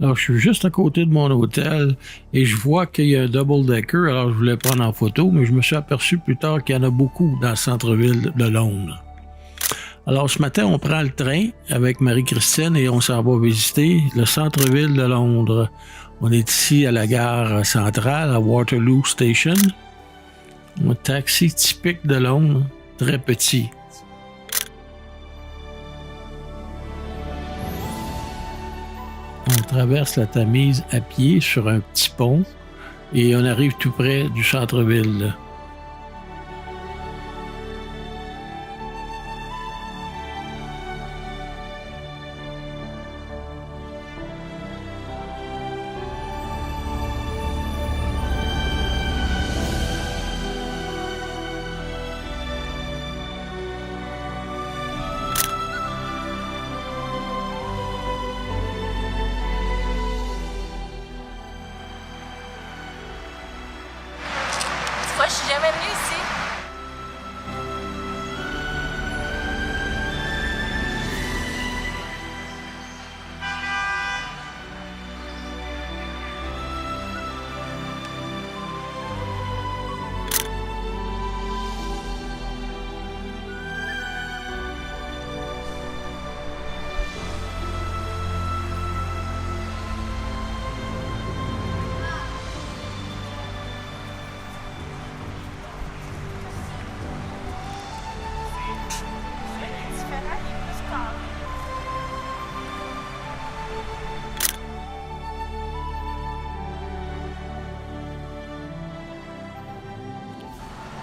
Alors, je suis juste à côté de mon hôtel et je vois qu'il y a un double-decker. Alors, je voulais prendre en photo, mais je me suis aperçu plus tard qu'il y en a beaucoup dans le centre-ville de Londres. Alors, ce matin, on prend le train avec Marie-Christine et on s'en va visiter le centre-ville de Londres. On est ici à la gare centrale, à Waterloo Station. Un taxi typique de Londres, très petit. On traverse la Tamise à pied sur un petit pont et on arrive tout près du centre-ville. Moi, je suis jamais venue ici.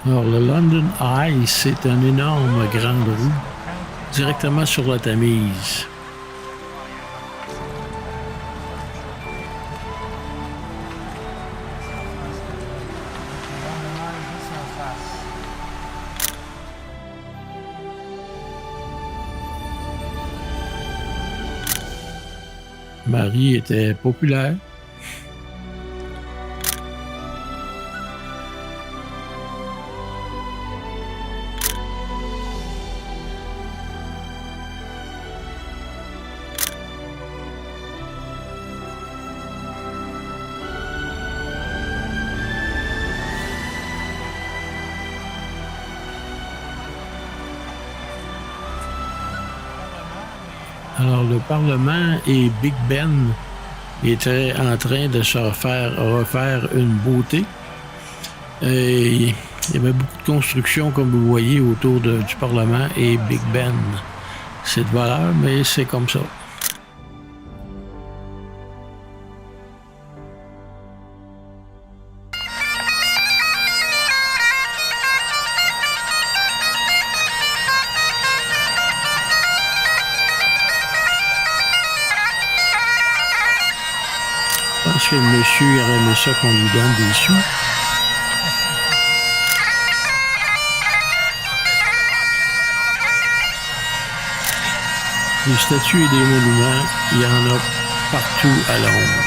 Alors, le London Eye, c'est une énorme grande roue directement sur la Tamise. Marie était populaire. Alors, le Parlement et Big Ben étaient en train de se refaire une beauté. Et il y avait beaucoup de constructions, comme vous voyez, autour du Parlement et Big Ben. C'est de valeur, mais c'est comme ça. Je pense que le monsieur il aurait aimé ça qu'on lui donne des sous. Des statues et des monuments, il y en a partout à Londres.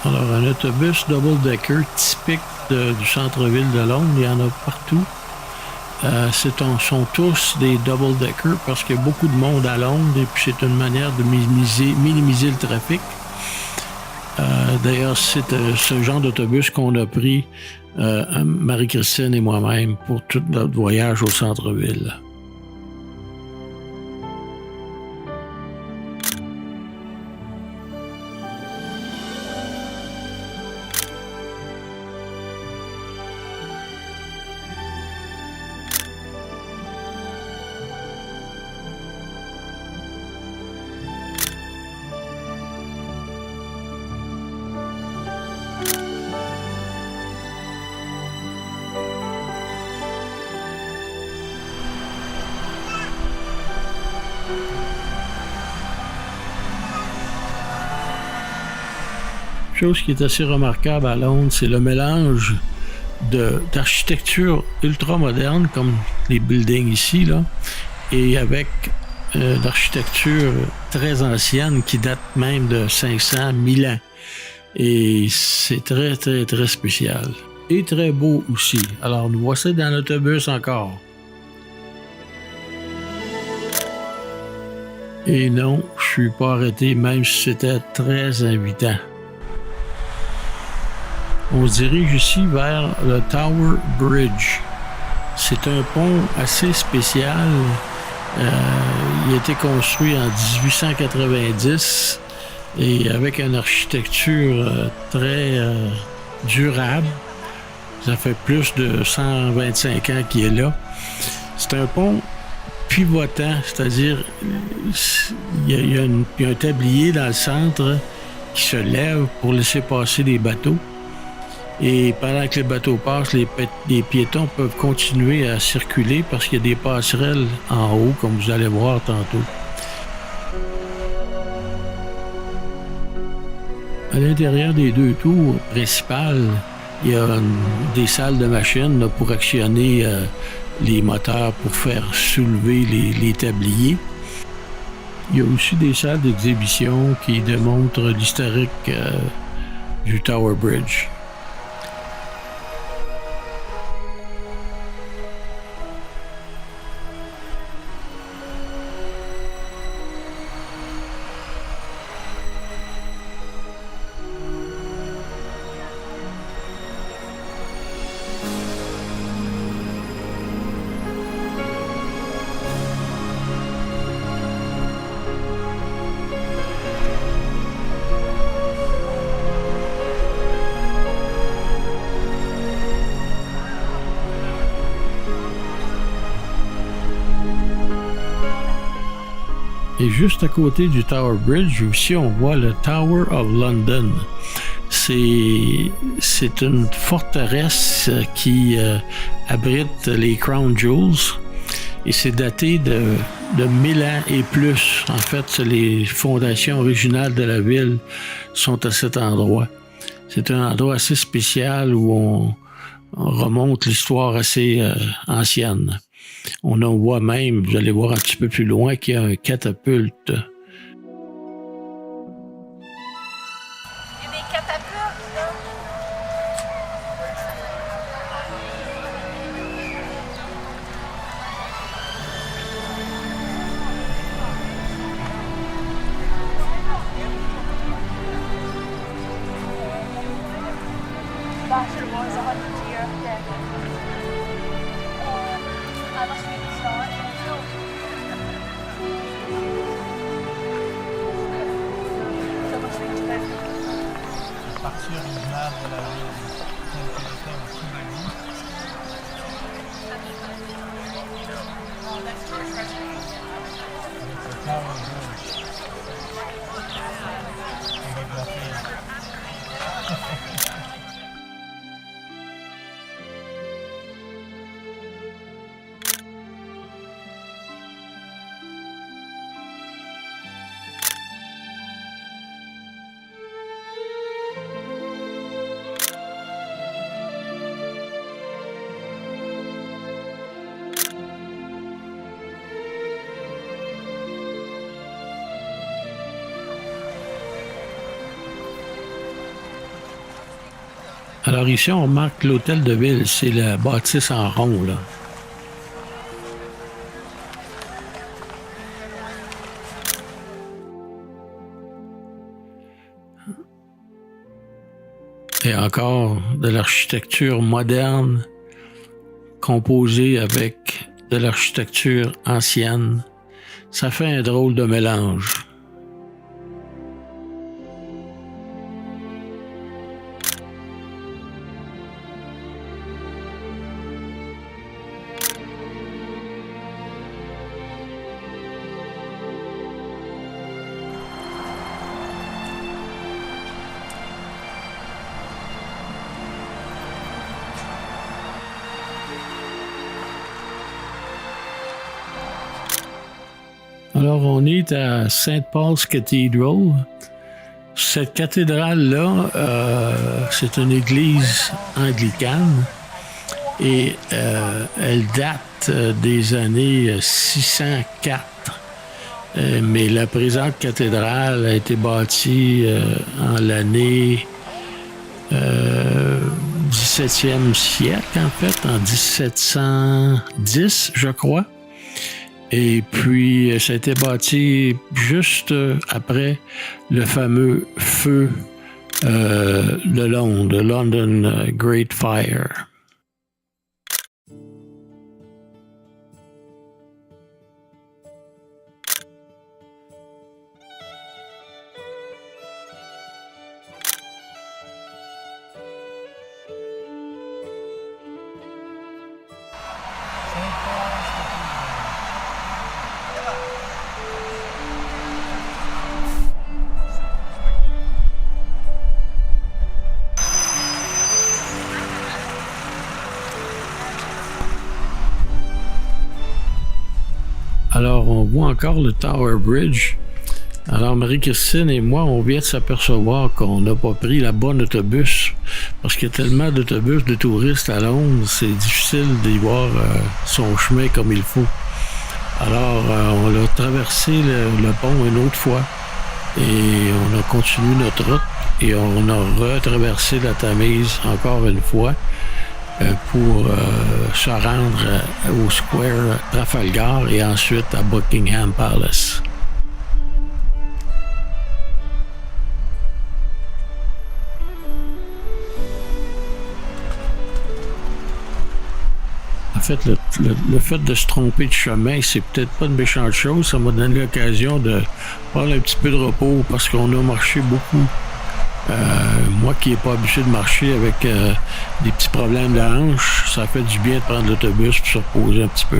Alors, un autobus double-decker typique du centre-ville de Londres, il y en a partout. Sont tous des double-decker parce qu'il y a beaucoup de monde à Londres et puis c'est une manière de minimiser le trafic. D'ailleurs, c'est ce genre d'autobus qu'on a pris, Marie-Christine et moi-même, pour tout notre voyage au centre-ville. Chose qui est assez remarquable à Londres, c'est le mélange d'architecture ultra moderne, comme les buildings ici, là, et avec d'architecture très ancienne qui date même de 500, 1000 ans. Et c'est très, très, très spécial. Et très beau aussi. Alors, nous voici dans l'autobus encore. Et non, je suis pas arrêté, même si c'était très invitant. On se dirige ici vers le Tower Bridge. C'est un pont assez spécial. Il a été construit en 1890 et avec une architecture très durable. Ça fait plus de 125 ans qu'il est là. C'est un pont pivotant, c'est-à-dire il y a un tablier dans le centre qui se lève pour laisser passer les bateaux. Et pendant que les bateaux passent, les piétons peuvent continuer à circuler parce qu'il y a des passerelles en haut, comme vous allez voir tantôt. À l'intérieur des deux tours principales, il y a des salles de machines là, pour actionner les moteurs pour faire soulever les tabliers. Il y a aussi des salles d'exhibition qui démontrent l'historique du Tower Bridge. Et juste à côté du Tower Bridge, aussi, on voit le Tower of London. C'est une forteresse qui abrite les Crown Jewels et c'est daté de 1000 ans et plus. En fait, les fondations originales de la ville sont à cet endroit. C'est un endroit assez spécial où on remonte l'histoire assez ancienne. On en voit même, vous allez voir un petit peu plus loin, qu'il y a un catapulte. Il y a des catapultes, là. Partie originale de la ville, telle qu'elle était au Chevalier. Avec le Tower Bridge. Et les bloqués. Alors ici, on remarque l'hôtel de ville, c'est la bâtisse en rond, là. Et encore de l'architecture moderne composée avec de l'architecture ancienne. Ça fait un drôle de mélange. Alors, on est à St. Paul's Cathedral. Cette cathédrale-là, c'est une église anglicane et elle date des années 604. Mais la présente cathédrale a été bâtie en l'année 17e siècle, en fait, en 1710, je crois. Et puis, ça a été bâti juste après le fameux feu de Londres, le London Great Fire. Alors, on voit encore le Tower Bridge. Alors, Marie-Christine et moi, on vient de s'apercevoir qu'on n'a pas pris la bonne autobus parce qu'il y a tellement d'autobus de touristes à Londres, c'est difficile d'y voir son chemin comme il faut. Alors, on a traversé le pont une autre fois et on a continué notre route et on a retraversé la Tamise encore une fois pour se rendre au Square Trafalgar et ensuite à Buckingham Palace. En fait, le fait de se tromper de chemin, c'est peut-être pas une méchante chose. Ça m'a donné l'occasion de prendre un petit peu de repos parce qu'on a marché beaucoup. Moi qui n'ai pas habitué de marcher avec des petits problèmes de hanche, ça fait du bien de prendre l'autobus pour se reposer un petit peu.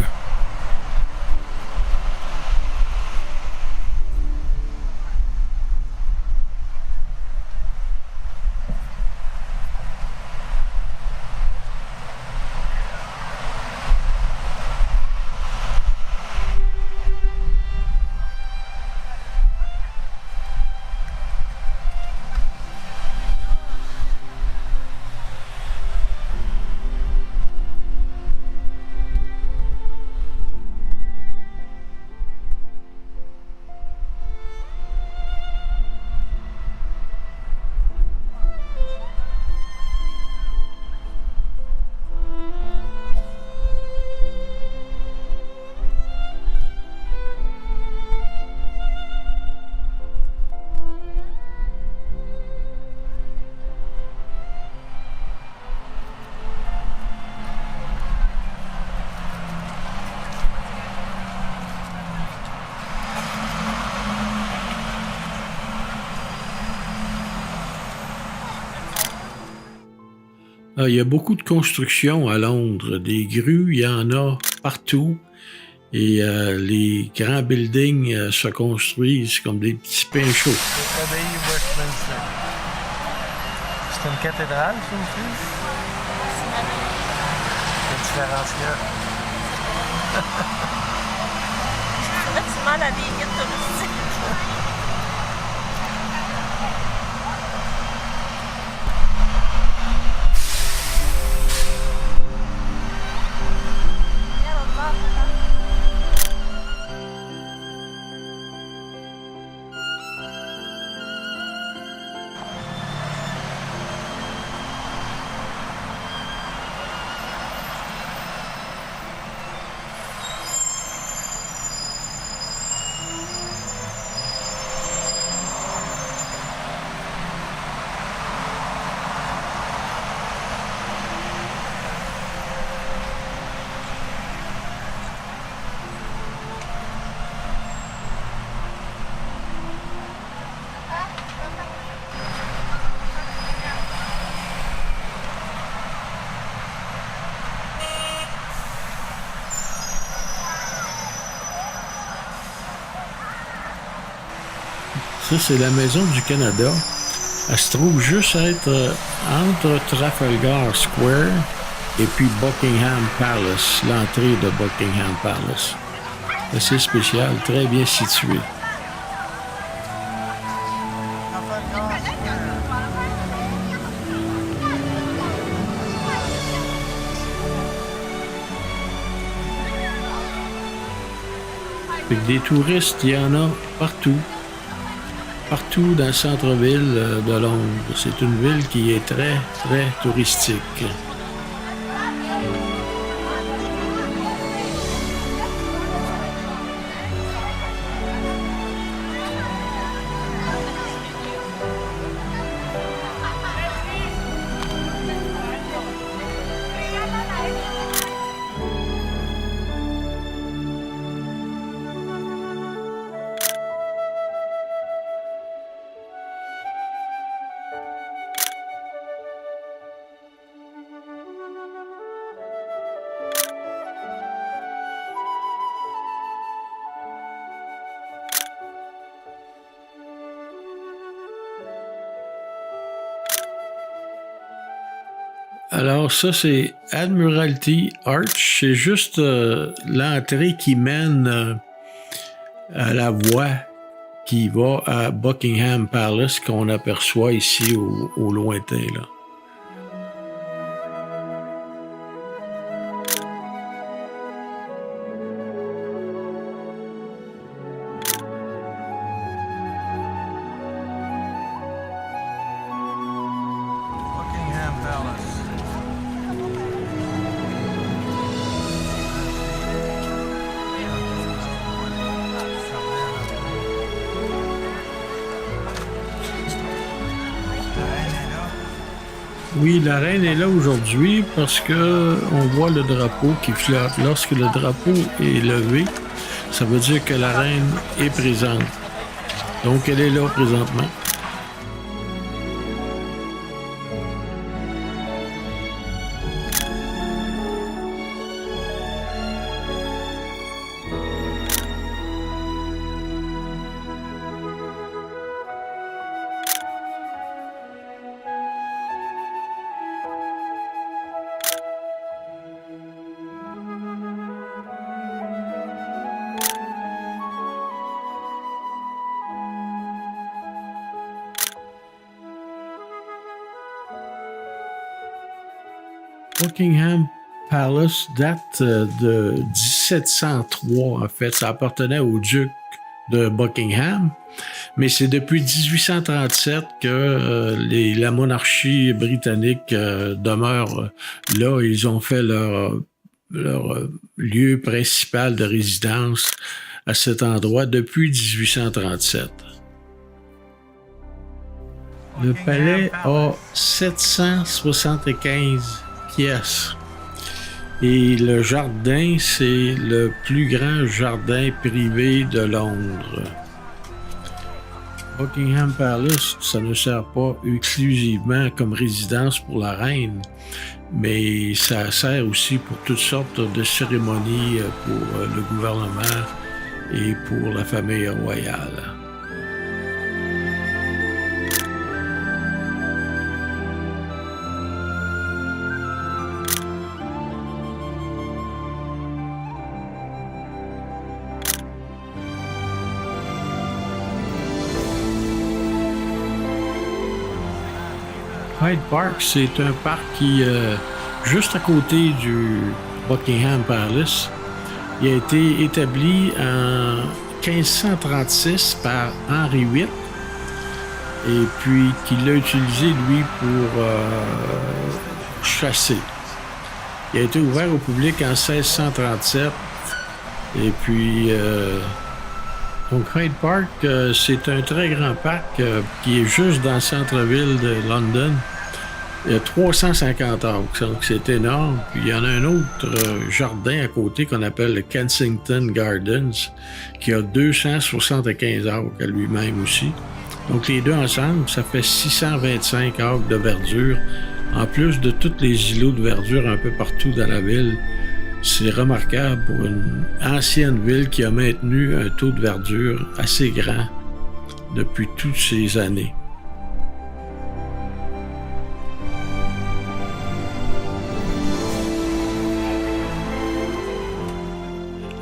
Il y a beaucoup de constructions à Londres. Des grues, il y en a partout. Et les grands buildings se construisent comme des petits pains chauds. L'abbaye Westminster. C'est une cathédrale, ça aussi? Quelle différence il y a? Là, tu demandes à des guides touristiques. Ça, c'est la Maison du Canada. Elle se trouve juste à être entre Trafalgar Square et puis Buckingham Palace, l'entrée de Buckingham Palace. Assez spécial, très bien situé. Fait que des touristes, il y en a partout. Partout dans le centre-ville de Londres. C'est une ville qui est très, très touristique. Alors ça, c'est Admiralty Arch. C'est juste l'entrée qui mène à la voie qui va à Buckingham Palace qu'on aperçoit ici au lointain, là. Buckingham Palace. Oui, la reine est là aujourd'hui parce que on voit le drapeau qui flotte. Lorsque le drapeau est levé, ça veut dire que la reine est présente. Donc, elle est là présentement. Buckingham Palace date de 1703, en fait. Ça appartenait au duc de Buckingham, mais c'est depuis 1837 que la monarchie britannique demeure là. Ils ont fait leur lieu principal de résidence à cet endroit depuis 1837. Le palais a 775 pièces. Et le jardin, c'est le plus grand jardin privé de Londres. Buckingham Palace, ça ne sert pas exclusivement comme résidence pour la reine, mais ça sert aussi pour toutes sortes de cérémonies pour le gouvernement et pour la famille royale. Hyde Park, c'est un parc qui juste à côté du Buckingham Palace. Il a été établi en 1536 par Henri VIII et puis qu'il l'a utilisé, lui, pour chasser. Il a été ouvert au public en 1637 et puis donc Hyde Park, c'est un très grand parc qui est juste dans le centre-ville de London. Il y a 350 acres, donc c'est énorme. Puis il y en a un autre jardin à côté qu'on appelle le Kensington Gardens, qui a 275 acres à lui-même aussi. Donc les deux ensemble, ça fait 625 acres de verdure, en plus de tous les îlots de verdure un peu partout dans la ville. C'est remarquable pour une ancienne ville qui a maintenu un taux de verdure assez grand depuis toutes ces années.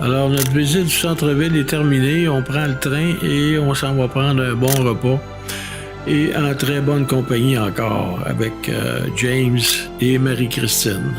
Alors, notre visite du centre-ville est terminée. On prend le train et on s'en va prendre un bon repas. Et en très bonne compagnie encore avec James et Marie-Christine.